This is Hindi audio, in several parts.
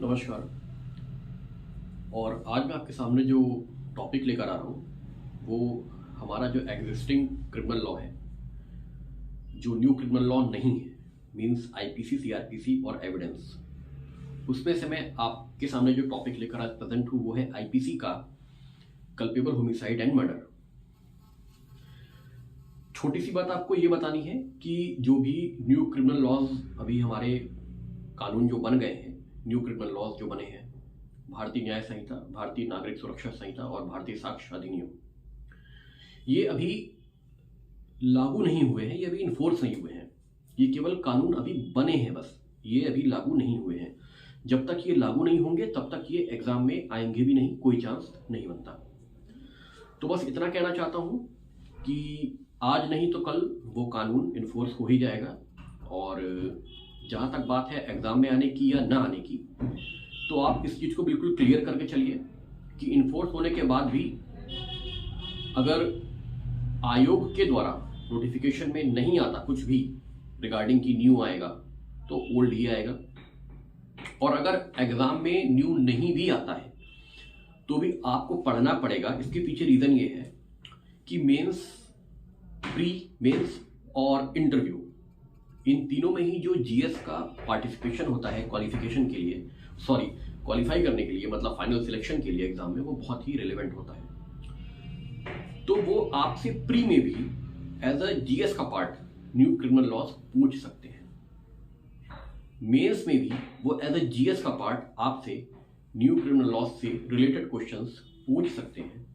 नमस्कार। और आज मैं आपके सामने जो टॉपिक लेकर आ रहा हूँ वो हमारा जो एग्जिस्टिंग क्रिमिनल लॉ है, जो न्यू क्रिमिनल लॉ नहीं है, मींस आईपीसी, सीआरपीसी और एविडेंस, उसमें से मैं आपके सामने जो टॉपिक लेकर आज प्रेजेंट हूँ वो है आईपीसी का कल्पेबल होमिसाइड एंड मर्डर। छोटी सी बात आपको ये बतानी है कि जो भी न्यू क्रिमिनल लॉज अभी हमारे कानून जो बन गए हैं, न्यू क्रिमिनल लॉज जो बने हैं, भारतीय न्याय संहिता, भारतीय नागरिक सुरक्षा संहिता और भारतीय साक्ष्य अधिनियम, ये अभी लागू नहीं हुए हैं, ये अभी इन्फोर्स नहीं हुए हैं। ये केवल कानून अभी बने हैं, बस ये अभी लागू नहीं हुए हैं। जब तक ये लागू नहीं होंगे तब तक ये एग्जाम में आएंगे भी नहीं, कोई चांस नहीं बनता। तो बस इतना कहना चाहता हूँ कि आज नहीं तो कल वो कानून इन्फोर्स हो ही जाएगा। और जहाँ तक बात है एग्जाम में आने की या ना आने की, तो आप इस चीज़ को बिल्कुल क्लियर करके चलिए कि इन्फोर्स होने के बाद भी अगर आयोग के द्वारा नोटिफिकेशन में नहीं आता कुछ भी रिगार्डिंग की न्यू आएगा तो ओल्ड ही आएगा। और अगर एग्जाम में न्यू नहीं भी आता है तो भी आपको पढ़ना पड़ेगा। इसके पीछे रीज़न ये है कि मेंस, प्री मेंस और इंटरव्यू, इन तीनों में ही जो जीएस का पार्टिसिपेशन होता है क्वालिफिकेशन के लिए, क्वालिफाई करने के लिए, मतलब फाइनल सिलेक्शन के लिए एग्जाम में, वो बहुत ही रिलेवेंट होता है। तो वो आपसे प्री में भी एज अ जीएस का पार्ट न्यू क्रिमिनल लॉज पूछ सकते हैं। मेंस में भी वो एज अ जीएस का पार्ट आपसे न्यू क्रिमिनल लॉज से रिलेटेड क्वेश्चंस पूछ सकते हैं।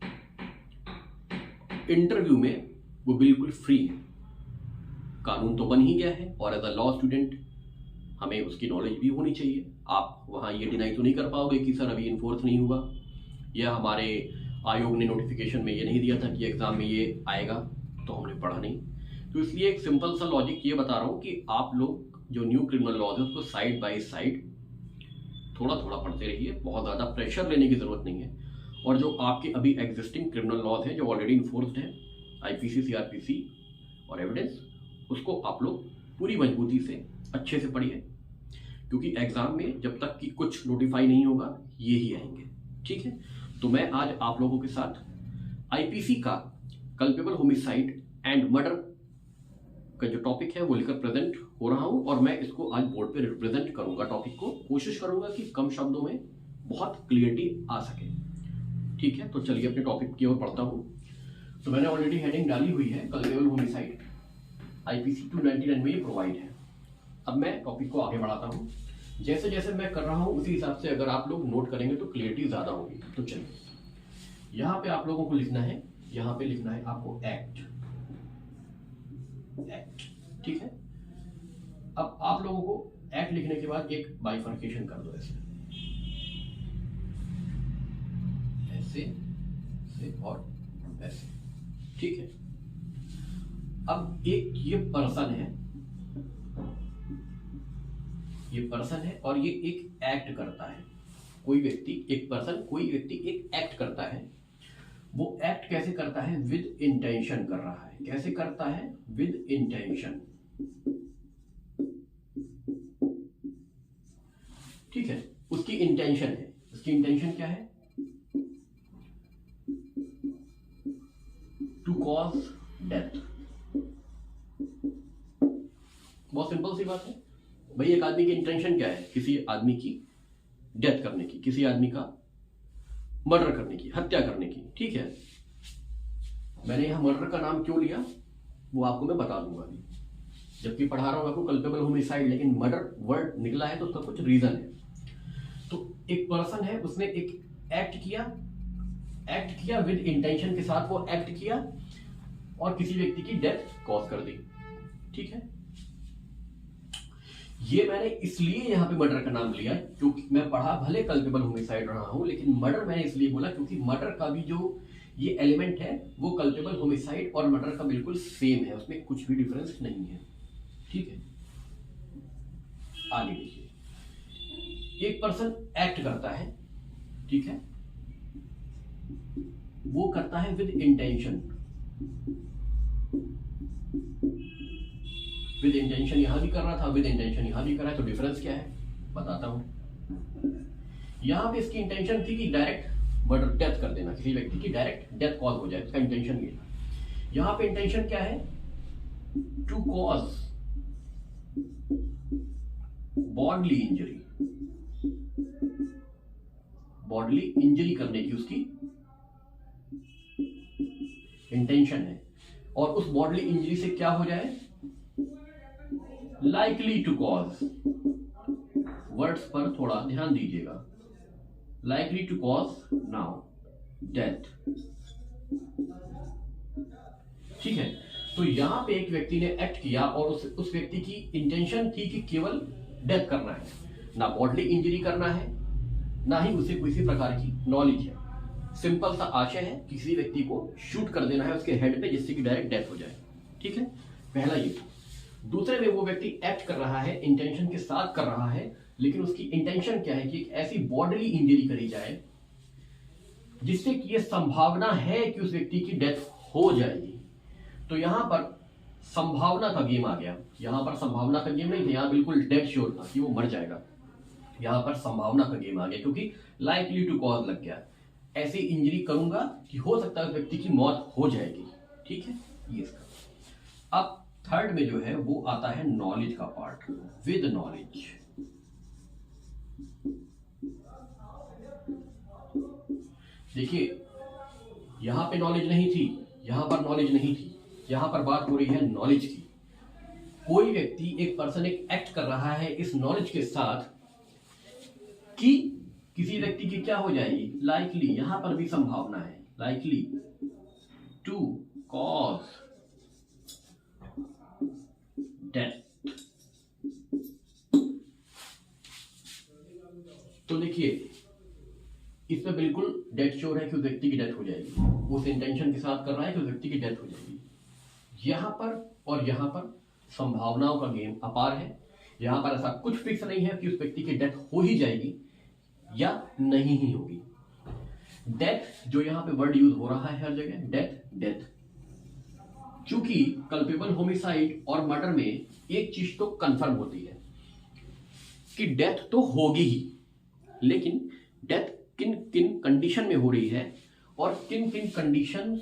इंटरव्यू में वो बिल्कुल फ्री है। कानून तो बन ही गया है और एज अ लॉ स्टूडेंट हमें उसकी नॉलेज भी होनी चाहिए। आप वहाँ ये डिनाई तो नहीं कर पाओगे कि सर अभी इन्फोर्स नहीं हुआ, या हमारे आयोग ने नोटिफिकेशन में ये नहीं दिया था कि एग्ज़ाम में ये आएगा तो हमने पढ़ा नहीं। तो इसलिए एक सिंपल सा लॉजिक ये बता रहा हूँ कि आप लोग जो न्यू क्रिमिनल लॉज है उसको साइड बाय साइड थोड़ा थोड़ा पढ़ते रहिए, बहुत ज़्यादा प्रेशर लेने की ज़रूरत नहीं है। और जो आपके अभी एग्जिस्टिंग क्रिमिनल लॉज हैं जो ऑलरेडी इन्फोर्स्ड हैं, आईपीसी, सीआरपीसी और एविडेंस, उसको आप लोग पूरी मजबूती से अच्छे से पढ़िए, क्योंकि एग्जाम में जब तक कि कुछ नोटिफाई नहीं होगा ये ही आएंगे। ठीक है, तो मैं आज आप लोगों के साथ आईपीसी का कल्पेबल होमिसाइड एंड मर्डर का जो टॉपिक है वो लेकर प्रेजेंट हो रहा हूं, और मैं इसको आज बोर्ड पे रिप्रेजेंट करूंगा। टॉपिक को कोशिश करूंगा कि कम शब्दों में बहुत क्लियरिटी आ सके। ठीक है, तो चलिए अपने टॉपिक की ओर पढ़ता हूँ। तो मैंने ऑलरेडी हेडिंग डाली हुई है, कल्पेबल होमिसाइड, आईपीसी 299 में ये प्रोवाइड है। अब मैं टॉपिक को आगे बढ़ाता हूँ। जैसे जैसे मैं कर रहा हूँ उसी हिसाब से अगर आप लोग नोट करेंगे तो क्लियरिटी ज़्यादा होगी। तो चलिए, यहाँ पे आप लोगों को लिखना है, यहाँ पे लिखना है आपको एक्ट। ठीक है, अब आप लोगों को एक्ट लिखने के बाद एक बाइफर्केशन कर दो, ऐसे और ऐसे। ठीक है, अब एक ये पर्सन है और ये एक एक्ट करता है। कोई व्यक्ति एक एक्ट करता है। वो एक्ट कैसे करता है? विद इंटेंशन कर रहा है। कैसे करता है? With intention. ठीक है, उसकी इंटेंशन है। उसकी इंटेंशन क्या है? To cause death. बहुत सिंपल सी बात है भाई। एक आदमी की इंटेंशन क्या है? किसी आदमी की डेथ करने की, किसी आदमी का मर्डर करने की, हत्या करने की। ठीक है, मैंने यहां मर्डर का नाम क्यों लिया वो आपको मैं बता दूंगा अभी, जबकि पढ़ा रहा हूं आपको कल्पेबल होमिसाइड, लेकिन मर्डर वर्ड निकला है तो उसका कुछ रीजन है। तो एक पर्सन है, उसने एक एक्ट किया विद इंटेंशन के साथ, वो एक्ट किया और किसी व्यक्ति की डेथ कॉज कर दी। ठीक है, ये मैंने इसलिए यहां पे मर्डर का नाम लिया क्योंकि मैं पढ़ा भले कल्पेबल होमिसाइड रहा हूं, लेकिन मर्डर मैंने इसलिए बोला क्योंकि मर्डर का भी जो ये एलिमेंट है वो कल्पेबल होमिसाइड और मर्डर का बिल्कुल सेम है, उसमें कुछ भी डिफरेंस नहीं है। ठीक है, आगे देखिए। एक पर्सन एक्ट करता है, ठीक है, वो करता है विद इंटेंशन। यहां भी कर रहा था, विद इंटेंशन यहां भी कर रहा है, तो डिफरेंस क्या है बताता हूं। यहां पे इसकी इंटेंशन थी कि डायरेक्ट मर्डर, डेथ कर देना, किसी व्यक्ति की डायरेक्ट डेथ कॉज हो जाए, इसका इंटेंशन ये था। यहां पे इंटेंशन क्या है? To cause bodily injury, bodily injury करने की उसकी इंटेंशन है। और उस बॉडली इंजरी से क्या हो जाए? लाइकली टू कॉज, वर्ड्स पर थोड़ा ध्यान दीजिएगा, likely to cause now death. ठीक है, तो यहां पे एक व्यक्ति ने एक्ट किया और उस व्यक्ति की इंटेंशन थी कि केवल डेथ करना है, ना बॉडली इंजरी करना है, ना ही उसे किसी प्रकार की नॉलेज है। सिंपल सा आशय है, किसी व्यक्ति को शूट कर देना है उसके हेड पे, जिससे कि डायरेक्ट डेथ हो जाए। ठीक है, पहला ये। दूसरे में वो व्यक्ति एक्ट कर रहा है, इंटेंशन के साथ कर रहा है, लेकिन उसकी इंटेंशन क्या है कि एक ऐसी बॉडली इंजरी करी जाए जिससे कि ये संभावना है कि उस व्यक्ति की डेथ हो जाएगी। तो यहां पर संभावना का गेम आ गया। यहां पर संभावना का गेम नहीं था, यहां बिल्कुल डेड श्योर था कि वो मर जाएगा। यहां पर संभावना का गेम आ गया, क्योंकि लाइकली टू कॉज लग गया, ऐसी इंजरी करूंगा कि हो सकता है उस व्यक्ति की मौत हो जाएगी। ठीक है, ये इसका। अब थर्ड में जो है वो आता है नॉलेज का पार्ट, विद नॉलेज। देखिए, यहां पे नॉलेज नहीं थी, यहां पर नॉलेज नहीं थी, यहां पर बात हो रही है नॉलेज की। कोई व्यक्ति, एक पर्सन एक एक्ट कर रहा है इस नॉलेज के साथ कि किसी व्यक्ति की क्या हो जाएगी, लाइकली, यहां पर भी संभावना है, लाइकली टू कॉज डेथ। तो देखिए, इसमें बिल्कुल डेथ श्योर है कि उस व्यक्ति की डेथ हो जाएगी, उस इंटेंशन के साथ कर रहा है कि उस व्यक्ति की डेथ हो जाएगी। यहां पर और यहां पर संभावनाओं का गेम अपार है। यहां पर ऐसा कुछ फिक्स नहीं है कि उस व्यक्ति की डेथ हो ही जाएगी या नहीं ही होगी। डेथ, जो यहां पे वर्ड यूज हो रहा है हर जगह, डेथ डेथ। चूंकि कल्पेबल होमिसाइड और मर्डर में एक चीज तो कंफर्म होती है कि डेथ तो होगी ही, लेकिन डेथ किन किन कंडीशन में हो रही है और किन किन कंडीशन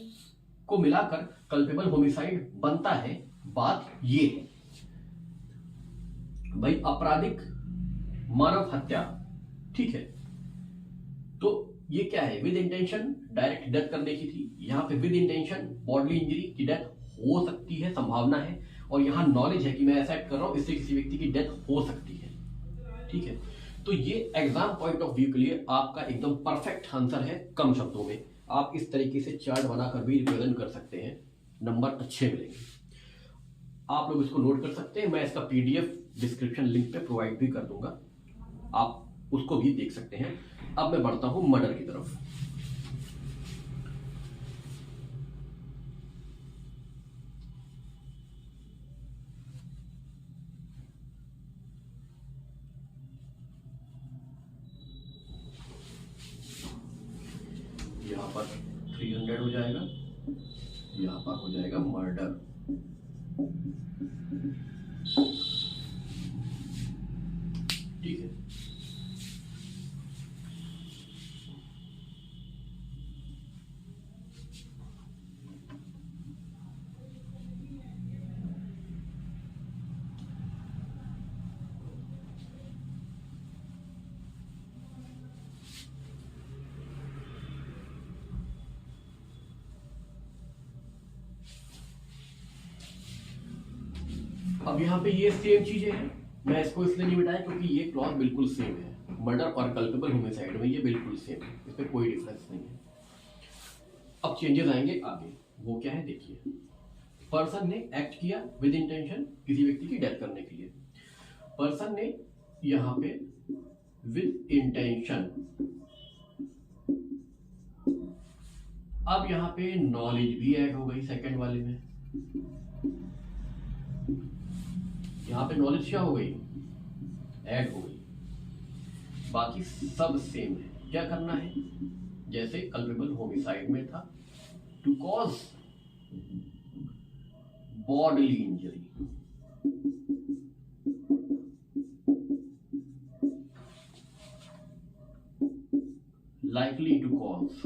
को मिलाकर कल्पेबल होमिसाइड बनता है, बात ये है। भाई, आपराधिक मानव हत्या, ठीक है, तो ये क्या है? विद इंटेंशन डायरेक्ट डेथ करने की थी, यहां पे विद इंटेंशन बॉडली इंजरी की डेथ हो सकती है, संभावना है, और यहां नॉलेज है कि मैं ऐसा एक्ट कर रहा हूं इससे किसी व्यक्ति की डेथ हो सकती है। ठीक है, तो ये एग्जाम पॉइंट ऑफ व्यू के लिए आपका एकदम परफेक्ट आंसर है। कम शब्दों में आप इस तरीके से चार्ट बनाकर भी रिप्रेजेंट कर सकते हैं, नंबर अच्छे मिलेंगे। आप लोग इसको नोट कर सकते हैं, मैं इसका पीडीएफ डिस्क्रिप्शन लिंक पे प्रोवाइड भी कर दूंगा, आप उसको भी देख सकते हैं। अब मैं बढ़ता हूं मर्डर की तरफ। यहां पर 300 हो जाएगा, यहां पर हो जाएगा मर्डर। ठीक है, अब यहाँ पे ये सेम चीजें हैं, मैं इसको इसलिए नहीं मिटाया क्योंकि ये क्लॉज बिल्कुल सेम है, मर्डर और कल्पेबल होमिसाइड में ये बिल्कुल सेम है, इसमें कोई डिफरेंस नहीं है। अब चेंजेस आएंगे आगे, वो क्या है देखिए। पर्सन ने एक्ट किया विद इंटेंशन किसी व्यक्ति की डेथ करने के लिए, पर्सन ने यहां पे विद इंटेंशन, अब यहां पे नॉलेज भी ऐड हो गई सेकंड वाले में, यहां पे नॉलेज क्या हो गई, ऐड हो गई, बाकी सब सेम है। क्या करना है, जैसे कल्पेबल होमिसाइड में था, to cause bodily injury, likely to cause,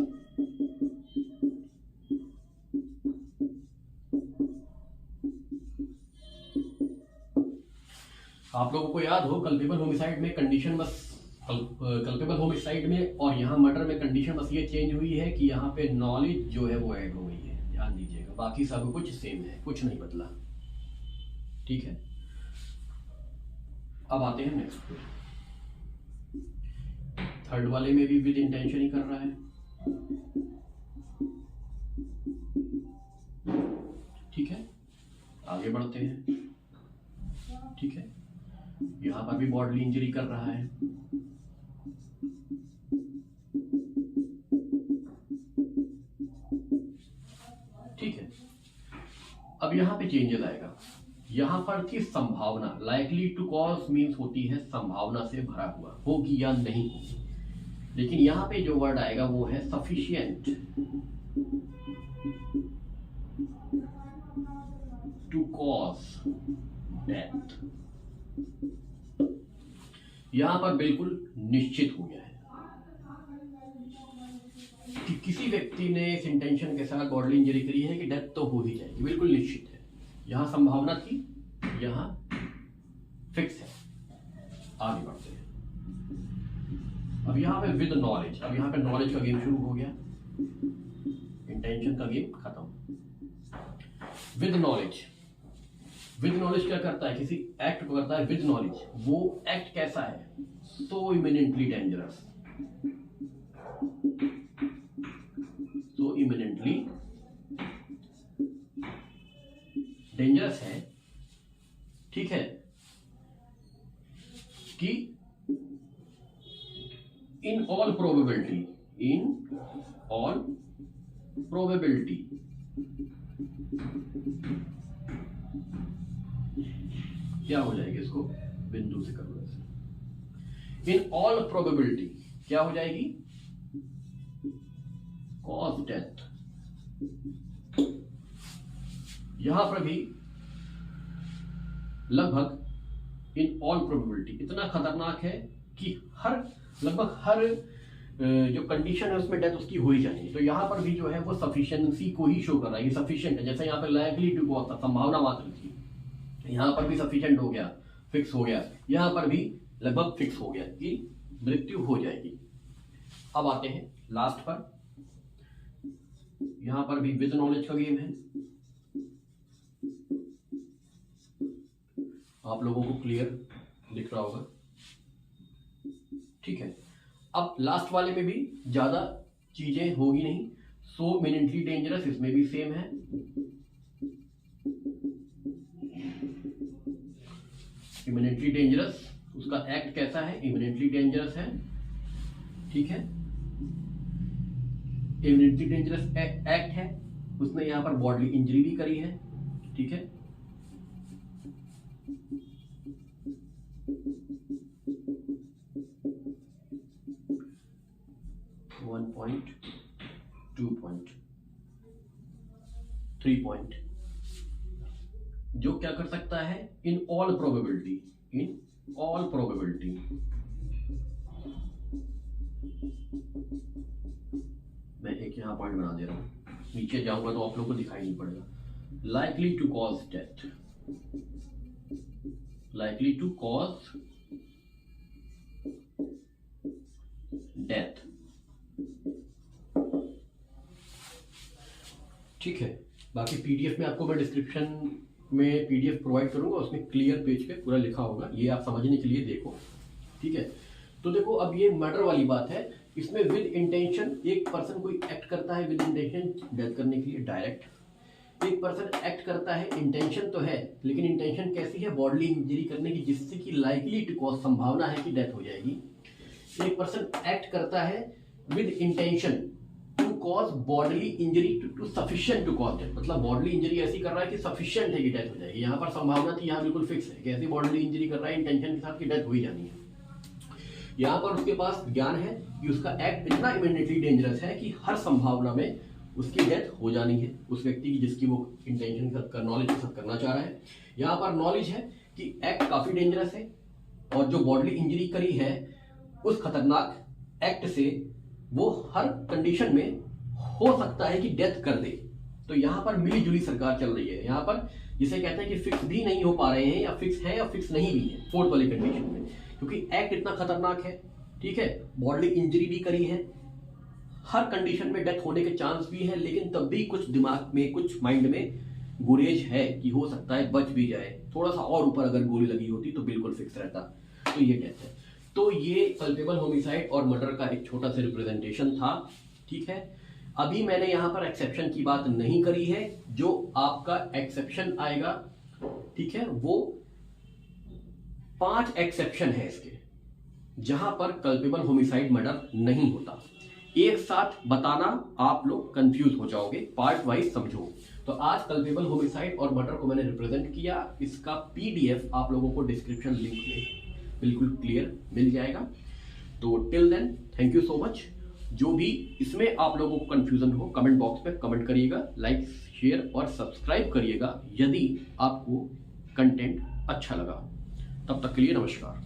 आप लोगों को याद हो कल्पेबल होमिसाइड में कंडीशन बस कल्पेबल होमिसाइड में और यहाँ मर्डर में कंडीशन बस ये चेंज हुई है कि यहाँ पे नॉलेज जो है वो ऐड हो गई है, ध्यान दीजिएगा, बाकी सब कुछ सेम है, कुछ नहीं बदला। ठीक है, अब आते हैं नेक्स्ट पे। थर्ड वाले में भी विद इंटेंशन ही कर रहा है। ठीक है, आगे बढ़ते हैं। ठीक है, यहां पर भी बॉडली इंजरी कर रहा है। ठीक है, अब यहां पे चेंजेस आएगा। यहां पर थी संभावना, लाइकली टू कॉज मीन्स होती है संभावना से भरा हुआ, होगी या नहीं होगी, लेकिन यहां पे जो वर्ड आएगा वो है सफिशिएंट टू कॉज डेथ। यहां पर बिल्कुल निश्चित हो गया है कि किसी व्यक्ति ने इस इंटेंशन के साथ बॉडली इंजरी करी है कि डेथ तो हो ही जाएगी, बिल्कुल निश्चित है। यहां संभावना थी, यहां फिक्स है। आगे बढ़ते हैं। अब यहां पे विद नॉलेज, अब यहां पे नॉलेज का गेम शुरू हो गया, इंटेंशन का गेम खत्म। विद नॉलेज, विद नॉलेज क्या करता है, किसी एक्ट को करता है विद नॉलेज। वो एक्ट कैसा है, सो इमिनेंटली डेंजरस, सो इमिनेंटली डेंजरस है। ठीक है, कि in all probability, in all probability क्या हो जाएगी, इसको बिंदु से करो ऐसे। इन ऑल प्रोबेबिलिटी क्या हो जाएगी, कॉज डेथ। यहां पर भी लगभग इन ऑल प्रोबेबिलिटी इतना खतरनाक है कि लगभग हर जो कंडीशन है उसमें डेथ उसकी हो ही जाएगी। तो यहां पर भी जो है वो सफिशिएंसी को ही शो कर रहा है, ये सफिशिएंट है। जैसे यहां पर लाइकली टू कॉज था, संभावना मात्र थी, यहां पर भी सफिशिएंट हो गया, फिक्स हो गया। यहां पर भी लगभग फिक्स हो गया कि मृत्यु हो जाएगी। अब आते हैं लास्ट पर, यहां पर भी विद नॉलेज का गेम है। आप लोगों को क्लियर दिख रहा होगा। ठीक है, अब लास्ट वाले में भी ज्यादा चीजें होगी नहीं। सो इमिनेंटली डेंजरस, इसमें भी सेम है। इमिनेंटली डेंजरस, उसका एक्ट कैसा है, इमिनेंटली डेंजरस है। ठीक है, इमिनेंटली डेंजरस एक्ट है, उसने यहां पर बॉडली इंजरी भी करी है। ठीक है, पॉइंट 2 पॉइंट 3 पॉइंट, जो क्या कर सकता है, in all probability, in all probability. मैं एक यहां पॉइंट बना दे रहा हूं, नीचे जाऊंगा तो आप लोगों को दिखाई नहीं पड़ेगा। Likely to cause death, likely to cause death. ठीक है, बाकी पीडीएफ में आपको मैं डिस्क्रिप्शन में पीडीएफ प्रोवाइड करूंगा, उसमें क्लियर पेज पे पूरा लिखा होगा, ये आप समझने के लिए देखो। ठीक है, तो देखो अब ये मर्डर वाली बात है, इसमें विद इंटेंशन, एक पर्सन कोई एक्ट करता है विद इंटेंशन डेथ करने के लिए डायरेक्ट, एक पर्सन एक्ट करता है, इंटेंशन तो है लेकिन इंटेंशन कैसी है, बॉडली इंजरी करने की, जिससे कि लाइकली टू कॉज, संभावना है कि डेथ हो जाएगी। एक पर्सन एक्ट करता है with intention to cause bodily injury to sufficient to cause death, मतलब बॉडली इंजरी ऐसी कर रहा है कि सफिशिएंट है कि डेथ हो जाएगी। यहाँ पर संभावना थी, यहाँ बिल्कुल फिक्स है कि ऐसी बॉडली इंजरी कर रहा है इंटेंशन के साथ कि डेथ हो ही जानी है। यहाँ पर उसके पास ज्ञान है कि उसका एक्ट इतना इमिनेंटली डेंजरस है कि हर संभावना में उसकी डेथ हो जानी है, उस व्यक्ति की जिसकी वो इंटेंशन के साथ, नॉलेज के साथ करना चाह रहा है। यहाँ पर नॉलेज है कि एक्ट काफी डेंजरस है और जो बॉडली इंजरी करी है उस खतरनाक एक्ट से वो हर कंडीशन में हो सकता है कि डेथ कर दे। तो यहाँ पर मिली जुली सरकार चल रही है। यहाँ पर जिसे कहते हैं कि फिक्स भी नहीं हो पा रहे हैं, या फिक्स है या फिक्स नहीं भी है फोर्थ वाली कंडीशन में, क्योंकि एक्ट इतना खतरनाक है, ठीक है, बॉडी इंजरी भी करी है, हर कंडीशन में डेथ होने के चांस भी है, लेकिन तब भी कुछ दिमाग में, कुछ माइंड में गुरेज है कि हो सकता है बच भी जाए, थोड़ा सा और ऊपर अगर गोली लगी होती तो बिल्कुल फिक्स रहता। तो ये डेथ है। तो ये कल्पेबल होमिसाइड और मर्डर का एक छोटा सा रिप्रेजेंटेशन था, ठीक है। अभी मैंने यहाँ पर एक्सेप्शन की बात नहीं करी है। जो आपका एक्सेप्शन आएगा, ठीक है, वो 5 एक्सेप्शन है इसके, जहां पर कल्पेबल होमिसाइड मर्डर नहीं होता। एक साथ बताना आप लोग कंफ्यूज हो जाओगे, पार्ट वाइज समझो। तो आज कल्पेबल होमिसाइड और मर्डर को मैंने रिप्रेजेंट किया। इसका पीडीएफ आप लोगों को डिस्क्रिप्शन लिंक में बिल्कुल क्लियर मिल जाएगा। तो till then thank you so much. जो भी इसमें आप लोगों को कंफ्यूजन हो, कमेंट बॉक्स में कमेंट करिएगा, लाइक शेयर और सब्सक्राइब करिएगा यदि आपको कंटेंट अच्छा लगा। तब तक के लिए नमस्कार।